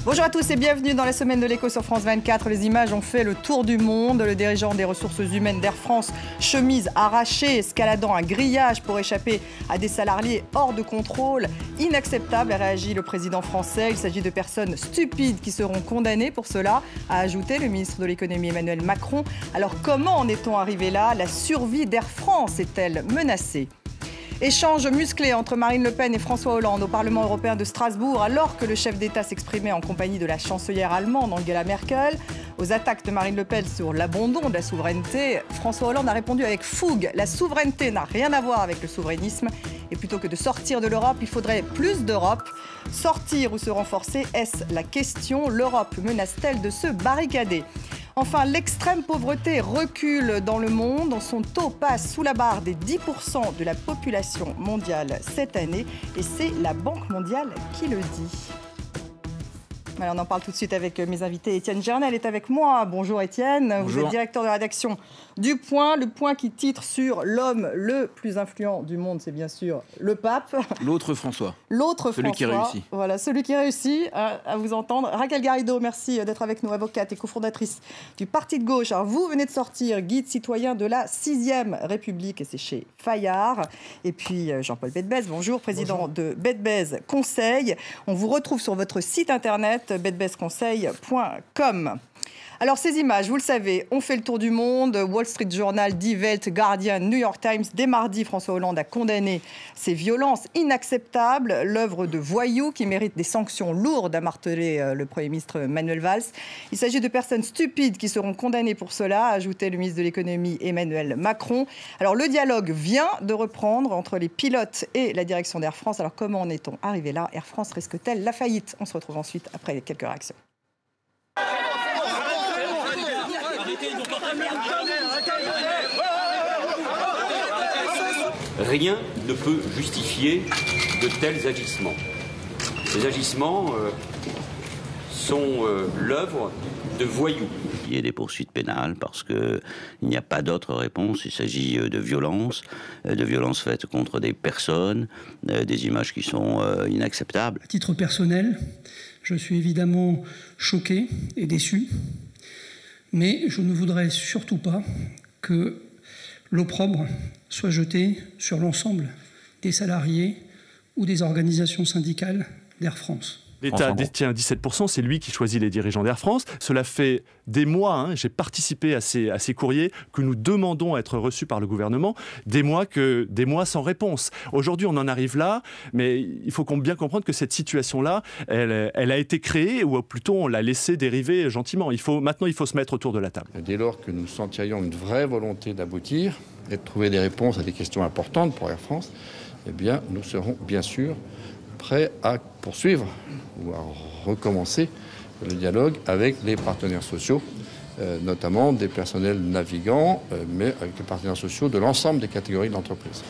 Bonjour à tous et bienvenue dans la semaine de l'écho sur France 24. Les images ont fait le tour du monde. Le dirigeant des ressources humaines d'Air France, chemise arrachée, escaladant un grillage pour échapper à des salariés hors de contrôle. Inacceptable, a réagi le président français. Il s'agit de personnes stupides qui seront condamnées pour cela, a ajouté le ministre de l'économie Emmanuel Macron. Alors comment en est-on arrivé là? La survie d'Air France est-elle menacée? Échange musclé entre Marine Le Pen et François Hollande au Parlement européen de Strasbourg alors que le chef d'État s'exprimait en compagnie de la chancelière allemande Angela Merkel. Aux attaques de Marine Le Pen sur l'abandon de la souveraineté, François Hollande a répondu avec fougue. La souveraineté n'a rien à voir avec le souverainisme. Et plutôt que de sortir de l'Europe, il faudrait plus d'Europe. Sortir ou se renforcer, est-ce la question? L'Europe menace-t-elle de se barricader? Enfin, l'extrême pauvreté recule dans le monde. Son taux passe sous la barre des 10% de la population mondiale cette année. Et c'est la Banque mondiale qui le dit. Alors, on en parle tout de suite avec mes invités. Étienne Gernel est avec moi. Bonjour Étienne. Bonjour. Vous êtes directeur de rédaction du Point. Le Point qui titre sur l'homme le plus influent du monde, c'est bien sûr le pape. L'autre François. L'autre François. Celui qui réussit. Voilà, celui qui réussit à vous entendre. Raquel Garrido, merci d'être avec nous, avocate et cofondatrice du Parti de gauche. Alors, vous venez de sortir Guide citoyen de la 6e République et c'est chez Fayard. Et puis Jean-Paul Bedbez, bonjour, président de Bedbez Conseil. On vous retrouve sur votre site internet bedbezconseil.com. Alors ces images, vous le savez, ont fait le tour du monde. Wall Street Journal, Die Welt, Guardian, New York Times. Dès mardi, François Hollande a condamné ces violences inacceptables, l'œuvre de voyous qui méritent des sanctions lourdes, a martelé le Premier ministre Manuel Valls. Il s'agit de personnes stupides qui seront condamnées pour cela, a ajouté le ministre de l'économie Emmanuel Macron. Alors le dialogue vient de reprendre entre les pilotes et la direction d'Air France. Alors comment en est-on arrivé là? Air France risque-t-elle la faillite? On se retrouve ensuite après quelques réactions. Rien ne peut justifier de tels agissements. Ces agissements sont l'œuvre de voyous. Il y a des poursuites pénales parce qu'il n'y a pas d'autre réponse. Il s'agit de violences faites contre des personnes, des images qui sont inacceptables. À titre personnel, je suis évidemment choqué et déçu, mais je ne voudrais surtout pas que l'opprobre soit jeté sur l'ensemble des salariés ou des organisations syndicales d'Air France. L'État détient 17%, c'est lui qui choisit les dirigeants d'Air France. Cela fait des mois, j'ai participé à ces courriers que nous demandons à être reçus par le gouvernement, des mois sans réponse. Aujourd'hui, on en arrive là, mais il faut bien comprendre que cette situation-là, elle a été créée, ou plutôt on l'a laissée dériver gentiment. Maintenant, il faut se mettre autour de la table. Dès lors que nous sentirions une vraie volonté d'aboutir et de trouver des réponses à des questions importantes pour Air France, eh bien, nous serons bien sûr prêts à poursuivre ou à recommencer le dialogue avec les partenaires sociaux, notamment des personnels navigants, mais avec les partenaires sociaux de l'ensemble des catégories de l'entreprise.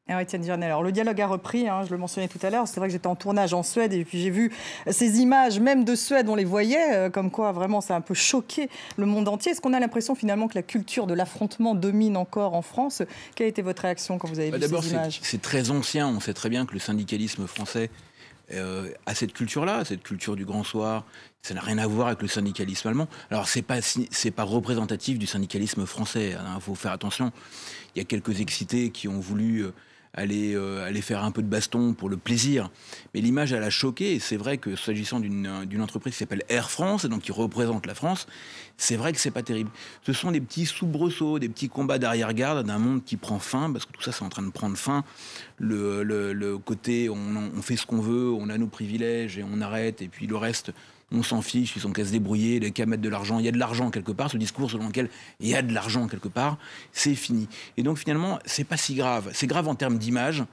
Alors, Étienne Gernel, le dialogue a repris, je le mentionnais tout à l'heure, c'est vrai que j'étais en tournage en Suède et puis j'ai vu ces images, même de Suède, on les voyait, comme quoi vraiment ça a un peu choqué le monde entier. Est-ce qu'on a l'impression finalement que la culture de l'affrontement domine encore en France? Quelle a été votre réaction quand vous avez vu ces images? C'est très ancien, on sait très bien que le syndicalisme français a cette culture-là, cette culture du grand soir. Ça n'a rien à voir avec le syndicalisme allemand. Alors c'est pas représentatif du syndicalisme français, il faut faire attention. Il y a quelques excités qui ont voulu aller faire un peu de baston pour le plaisir. Mais l'image, elle a choqué. Et c'est vrai que s'agissant d'une entreprise qui s'appelle Air France, et donc qui représente la France, c'est vrai que c'est pas terrible. Ce sont des petits soubresauts, des petits combats d'arrière-garde d'un monde qui prend fin, parce que tout ça, c'est en train de prendre fin. Le côté, on fait ce qu'on veut, on a nos privilèges et on arrête, et puis le reste, on s'en fiche, ils sont qu'à se débrouiller, les qu'à mettre de l'argent. Il y a de l'argent quelque part, ce discours selon lequel il y a de l'argent quelque part, c'est fini. Et donc finalement, c'est pas si grave. C'est grave en termes d'image.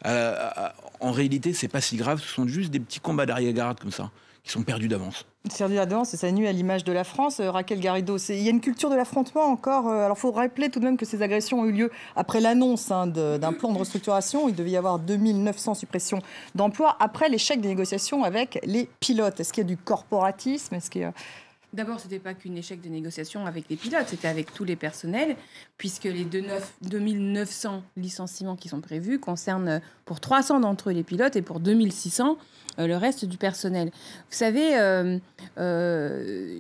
En réalité, c'est pas si grave. Ce sont juste des petits combats d'arrière-garde comme ça, qui sont perdus d'avance. Perdu d'avance, et ça nuit à l'image de la France. Raquel Garrido, il y a une culture de l'affrontement encore. Alors il faut rappeler tout de même que ces agressions ont eu lieu après l'annonce d'un plan de restructuration. Il devait y avoir 2900 suppressions d'emplois après l'échec des négociations avec les pilotes. Est-ce qu'il y a du corporatisme? Est-ce qu'il y a D'abord, ce n'était pas qu'un échec de négociation avec les pilotes, c'était avec tous les personnels, puisque les 2900 licenciements qui sont prévus concernent pour 300 d'entre eux les pilotes et pour 2600 le reste du personnel. Vous savez,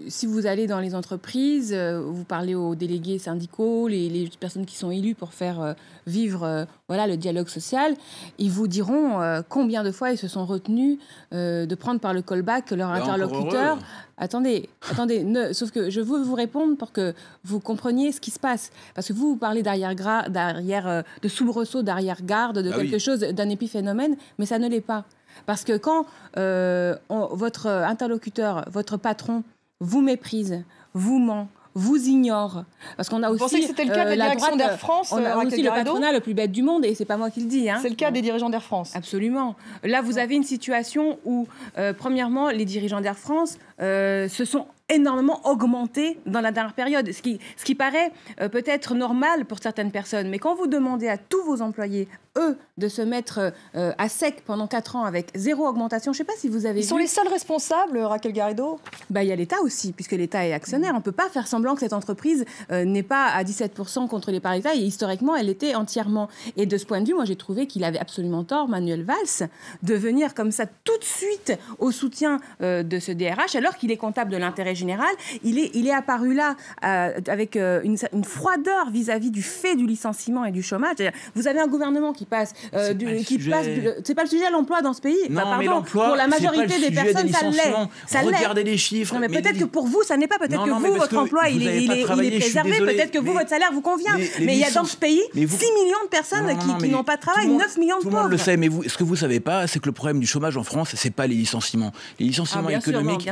si vous allez dans les entreprises, vous parlez aux délégués syndicaux, les personnes qui sont élues pour faire vivre le dialogue social, ils vous diront combien de fois ils se sont retenus de prendre par le callback leur interlocuteur. Attendez, sauf que je veux vous répondre pour que vous compreniez ce qui se passe. Parce que vous parlez de soubresaut, d'arrière-garde, de quelque chose, d'un épiphénomène, mais ça ne l'est pas. Parce que quand votre interlocuteur, votre patron, vous méprise, vous ment, vous ignore, parce qu'on a aussi... Vous pensez que c'était le cas de la direction d'Air France, on a aussi le patronat le plus bête du monde, et c'est pas moi qui le dis. C'est le cas des dirigeants d'Air France. Absolument. Là, vous avez une situation où, premièrement, les dirigeants d'Air France se sont énormément augmentés dans la dernière période, ce qui paraît peut-être normal pour certaines personnes. Mais quand vous demandez à tous vos employés, eux, de se mettre à sec pendant 4 ans avec 0 augmentation, je ne sais pas si vous avez vu... Ils sont les seuls responsables, Raquel Garrido ? Il y a l'État aussi, puisque l'État est actionnaire. On ne peut pas faire semblant que cette entreprise n'est pas à 17% contre les parts d'État, et historiquement, elle l'était entièrement. Et de ce point de vue, moi, j'ai trouvé qu'il avait absolument tort, Manuel Valls, de venir comme ça tout de suite au soutien de ce DRH, alors qu'il est comptable de l'intérêt général. Il est apparu là avec une froideur vis-à-vis du fait du licenciement et du chômage. Vous avez un gouvernement qui passe... c'est pas le sujet de l'emploi dans ce pays. Non, pardon, mais l'emploi, pour la majorité des personnes, ça l'est. Regardez les chiffres. Non, mais peut-être que pour vous, ça n'est pas. Peut-être que vous, votre emploi, il est préservé. Peut-être que vous, votre salaire vous convient. Mais il y a dans ce pays 6 millions de personnes qui n'ont pas de travail, 9 millions de pauvres. Tout le monde le sait, mais ce que vous ne savez pas, c'est que le problème du chômage en France, c'est pas les licenciements. Les licenciements économiques,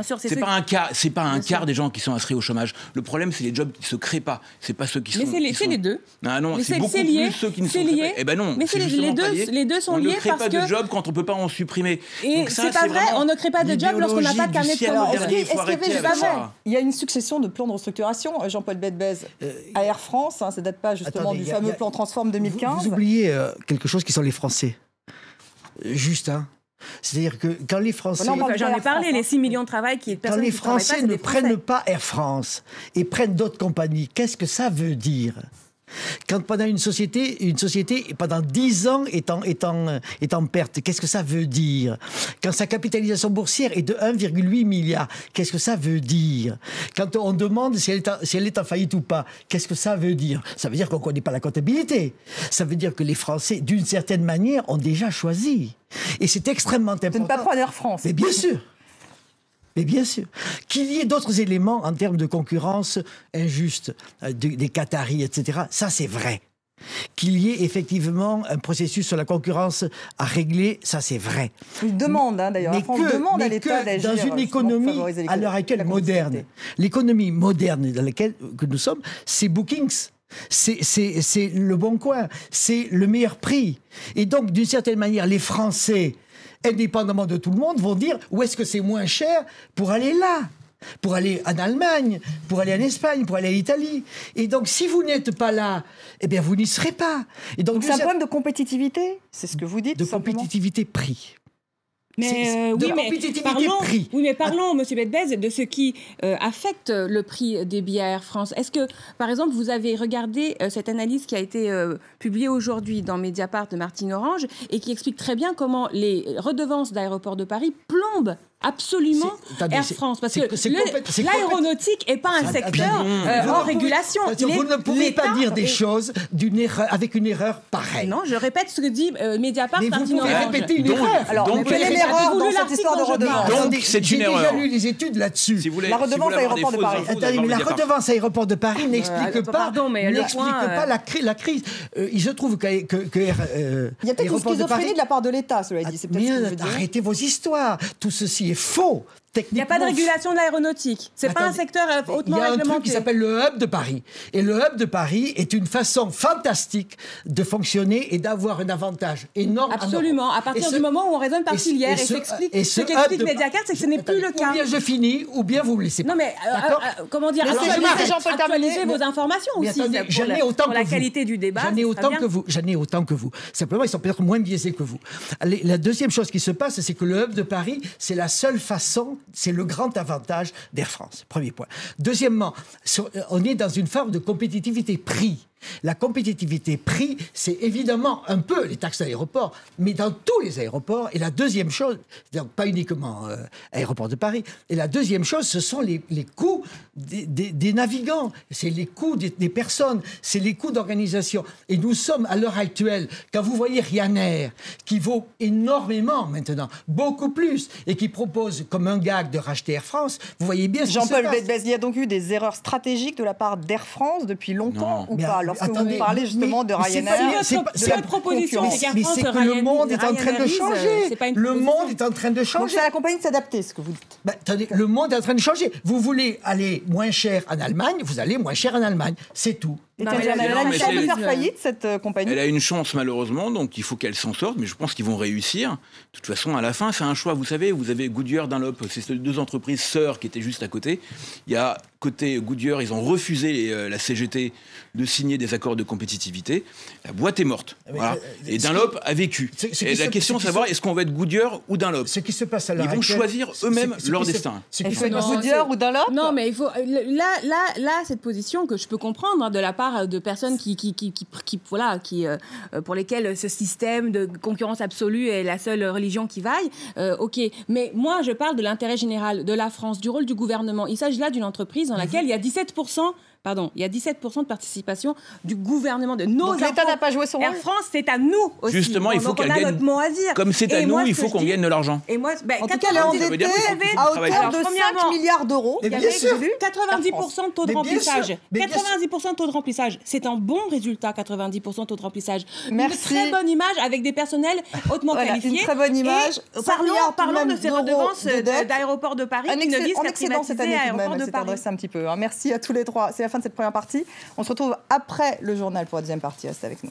c'est pas un quart des gens qui sont inscrits au chômage. Le problème, c'est les jobs qui ne se créent pas. C'est pas ceux qui sont... Mais c'est les deux. Ah non, c'est beaucoup plus ceux qui ne sont créés. Eh ben non, mais les deux sont liés parce que... On ne crée pas de jobs quand on ne peut pas en supprimer. Et c'est pas vrai, on ne crée pas de jobs lorsqu'on n'a pas de carnet de commandes. Il y a une succession de plans de restructuration, Jean-Paul Betbez, à Air France, ça ne date pas justement du fameux plan Transform 2015. Vous oubliez quelque chose qui sont les Français. Juste, hein. C'est-à-dire que quand les Français... J'en ai parlé, les 6 millions de travail qui... Quand les Français ne prennent pas Air France et prennent d'autres compagnies, qu'est-ce que ça veut dire ? Quand pendant une société pendant 10 ans est en perte, qu'est-ce que ça veut dire? Quand sa capitalisation boursière est de 1,8 milliard, qu'est-ce que ça veut dire? Quand on demande si elle est en faillite ou pas, qu'est-ce que ça veut dire? Ça veut dire qu'on ne connaît pas la comptabilité. Ça veut dire que les Français, d'une certaine manière, ont déjà choisi. Et c'est extrêmement important. De ne pas prendre Air France. Mais bien sûr. Mais bien sûr, qu'il y ait d'autres éléments en termes de concurrence injuste, des Qataris, etc., ça c'est vrai. Qu'il y ait effectivement un processus sur la concurrence à régler, ça c'est vrai. Une demande, d'ailleurs. La France demande à l'État d'agir. Dans une économie à l'heure actuelle moderne, l'économie moderne dans laquelle que nous sommes, c'est Bookings. C'est le bon coin, c'est le meilleur prix. Et donc, d'une certaine manière, les Français, indépendamment de tout le monde, vont dire où est-ce que c'est moins cher pour aller là, pour aller en Allemagne, pour aller en Espagne, pour aller en Italie. Et donc, si vous n'êtes pas là, eh bien, vous n'y serez pas. Et donc c'est un problème de compétitivité, c'est ce que vous dites. De compétitivité prix. Mais parlons, Monsieur Betbez, de ce qui affecte le prix des billets à Air France. Est-ce que, par exemple, vous avez regardé cette analyse qui a été publiée aujourd'hui dans Mediapart de Martine Orange et qui explique très bien comment les redevances d'Aéroport de Paris plombent absolument Air France, parce que l'aéronautique n'est pas un secteur hors régulation. Vous ne pouvez pas dire des choses avec une erreur pareille. Non, je répète ce que dit Mediapart. Mais vous pouvez répéter une erreur. Alors, quelle est l'erreur dans cette histoire de redevance? Donc, c'est une erreur. J'ai déjà lu les études là-dessus. La redevance Aéroport de Paris. Attendez, mais la redevance Aéroport de Paris n'explique pas la crise. Il se trouve que... Il y a peut-être une schizophrénie de la part de l'État, cela dit. Mais arrêtez vos histoires. Tout ceci est faux. Il n'y a pas de régulation de l'aéronautique. Ce n'est pas un secteur hautement réglementé. Il y a un truc qui s'appelle le Hub de Paris. Et le Hub de Paris est une façon fantastique de fonctionner et d'avoir un avantage énorme. Absolument. À partir du moment où on raisonne par filière. Mediacart, ce qu'explique Mediacart, c'est que ce n'est plus le cas. Ou bien je finis, ou bien vous me laissez pas. Non mais, comment dire, actualisez vos informations aussi, pour la qualité du débat. J'en ai autant que vous. Simplement, ils sont peut-être moins biaisés que vous. La deuxième chose qui se passe, c'est que le hub de Paris, c'est la seule façon, c'est le grand avantage d'Air France. Premier point. Deuxièmement, on est dans une forme de compétitivité prix. La compétitivité prix, c'est évidemment un peu les taxes d'aéroport, mais dans tous les aéroports. Et la deuxième chose, donc pas uniquement aéroport de Paris, et la deuxième chose, ce sont les coûts des navigants, c'est les coûts des personnes, c'est les coûts d'organisation. Et nous sommes à l'heure actuelle, quand vous voyez Ryanair, qui vaut énormément maintenant, beaucoup plus, et qui propose comme un gag de racheter Air France, vous voyez bien ce qui se passe. Jean-Paul Betbès, il y a donc eu des erreurs stratégiques de la part d'Air France depuis longtemps ou pas? Lorsque vous parlez justement de Ryanair, c'est la proposition, c'est qu'Air France, c'est que le monde est en train de changer. Le monde est en train de changer. Donc c'est à la compagnie de s'adapter, ce que vous dites. Attendez, le monde est en train de changer. Vous voulez aller moins cher en Allemagne, vous allez moins cher en Allemagne. C'est tout. Elle a une chance de faire faillite, cette compagnie. Elle a une chance, malheureusement, donc il faut qu'elle s'en sorte, mais je pense qu'ils vont réussir. De toute façon, à la fin, c'est un choix. Vous savez, vous avez Goodyear, Dunlop, c'est deux entreprises sœurs qui étaient juste à côté. Il y a, côté Goodyear, ils ont refusé, la CGT, de signer des accords de compétitivité. La boîte est morte. Voilà. Et Dunlop a vécu. Et la question, c'est de savoir, est-ce qu'on va être Goodyear ou Dunlop? Ce qui se passe à l'heure Ils vont choisir eux-mêmes leur destin. Goodyear ou Dunlop? Non, mais il faut... Là, cette position que je peux comprendre de la part de personnes pour lesquelles ce système de concurrence absolue est la seule religion qui vaille. Ok, mais moi je parle de l'intérêt général de la France, du rôle du gouvernement. Il s'agit là d'une entreprise dans laquelle il y a 17%. Pardon, il y a 17% de participation du gouvernement, de nos impôts. L'État n'a pas joué son rôle. Air France, c'est à nous aussi. Justement, il faut qu'elle gagne. Notre mot à dire. Comme c'est à nous, il faut qu'on gagne de l'argent. Et moi, en tout cas, elle est endettée à hauteur de 5 milliards d'euros. Il y avait 90% de taux de remplissage. 90% de taux de remplissage. C'est un bon résultat, 90% de taux de remplissage. Merci. Une très bonne image avec des personnels hautement qualifiés. Une très bonne image. Parlons de ces redevances d'aéroport de Paris qui ne visent qu'à privatiser Aéroport de Paris. Un petit peu. Merci à tous les trois. C'est la fin de cette première partie. On se retrouve après le journal pour la deuxième partie. Restez avec nous.